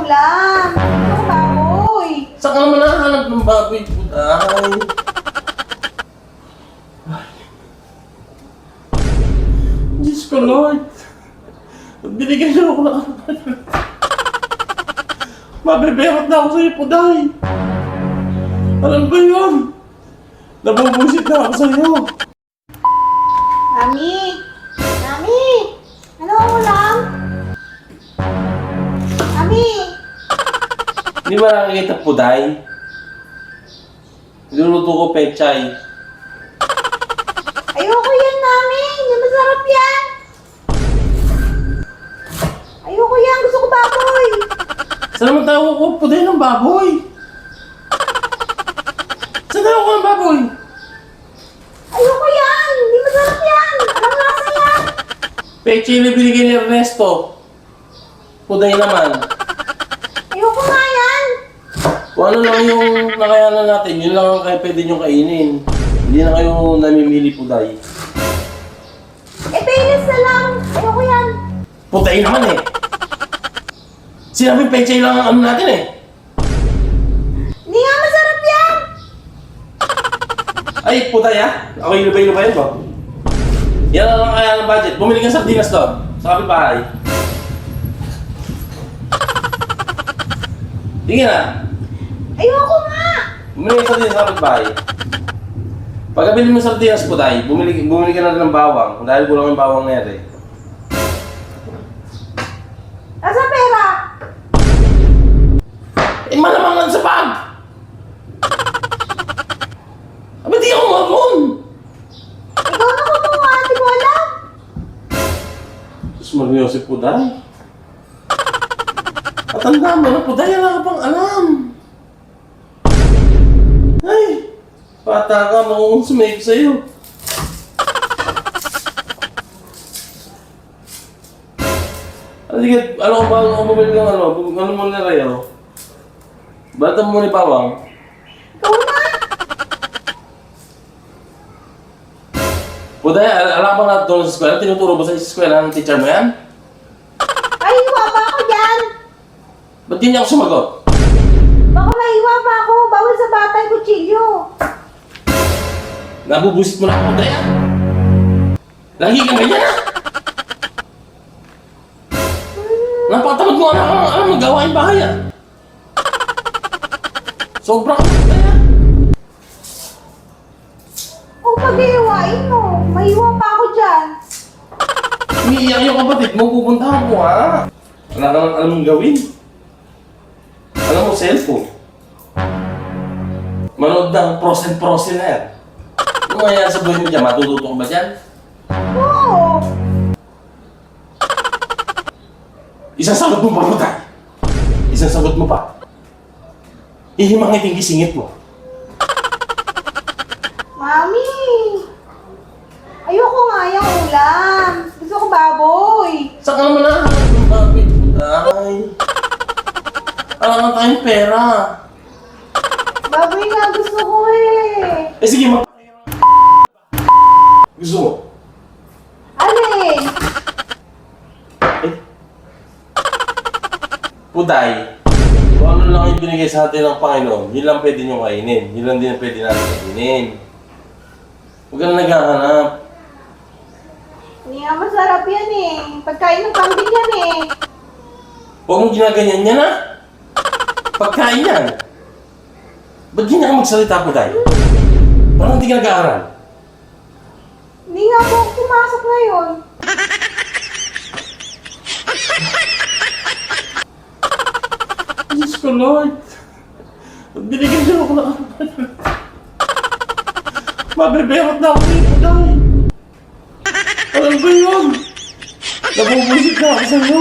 ulam. Ano baboy? Saan ka naman nakahanap ng baboy, Puday? Diyos ko, Lord. Binigyan niyo ako ng mabeberot na ako sa'yo, Puday. Alam ko yun. Nabubusit na ako sa'yo. Mami! Mami! Ano ang ulam? Mami! Hindi ba nakakita, Puday? Niluluto ko pechay. Ayoko yan, Mami! Hindi masarap yan! Ayoko yan! Gusto ko baboy! Saan naman tayo ko, Puday, ng baboy? Saan tayo ko ng baboy? Ayoko yan! Hindi masarap yan! Anong lasa yan? Pechay na binigay ni Ernesto. Puday naman. Ayoko nga yan! Kung ano lang yung nakayanan natin, yun lang ang kayo pwede nyo kainin. Hindi na kayo namimili, Puday. Eh, payless na lang! Ayoko yan! Puday naman eh. Sinabing pechay lang ang ano natin eh. Hindi nga masarap yan! Ay, Puday ah. Ako ilubay-lubayan ba? Yan na lang kaya ng budget. Bumili ka sa sardinas doon. Sa kapitbahay. Sige na. Ayoko nga! Bumili ka sa sardinas sa kapitbahay. Pagkabili mo sa sardinas, Puday, bumili ka na rin ng bawang. Dahil kulang yung bawang na yan eh. Nasa pera? Eh, malamang lang sa bag! Abay, di ako maroon! Ikaw na kumuha, hindi ko alam! Diyos mo, si Puday. Matanda mo na, Puday, wala ka pang alam. Ay, bata ka, maungang sumayo sa'yo. Sige, ano ba ang bumili ng ano mo na Rayo? Bata mo ni Pawang? Ikaw na! Puday, alam ba na doon sa eskwela? Tinuturo ba sa eskwela ng teacher mo yan? Ay, hiwa pa ako dyan! Ba't di niya ako sumagot? Baka mahiwa pa ako! Bawal sa bata yung kutsilyo! Nabubusit mo na ako, Puday ah! Lagi kang ganyan ah! Napakatamad mo alam ng gawain bahay ah! Sobrang Puday ah! O pag-iiwain mo, mahiwa pa ako dyan! Umiiyak yung kapatid mo, pupuntahan mo ha! Wala ka nang alam mong gawin. Alam mo, cellphone. Manood ng pros and pros na yan. Ano nga yan sa buhay mo dyan? Matututo ka ba dyan? Oo! Isang sagot mo pa, Puday. Isang sagot mo pa. Ihimangit yung gisingit mo. Mami! Ayoko nga yung ulam! Gusto ko baboy! Saan ka naman nakahanap ng baboy, Puday? Alam nga tayong pera. Baboy nga gusto ko eh! Eh sige, gusto mo? Alin? Eh? Puday, kung ano lang yung binigay sa atin ng Panginoon, yun lang pwede nyo kainin. Yun lang din ang pwede natin kainin. Huwag ka na naghahanap. Hindi nga masarap yan eh. Pagkain ng kambing yan eh. Huwag mong ginaganyan yan ha. Pagkain yan. Ba't ganyan ka magsalita, Puday? Parang hindi ka nag-aaral. Hindi nga po ako pumasok ngayon. Diyos ko, Lord. Binigyan niyo ako ng mabeberot na ako sa'yo, Puday. Alam ko yun. Nabubusit na ako sa'yo.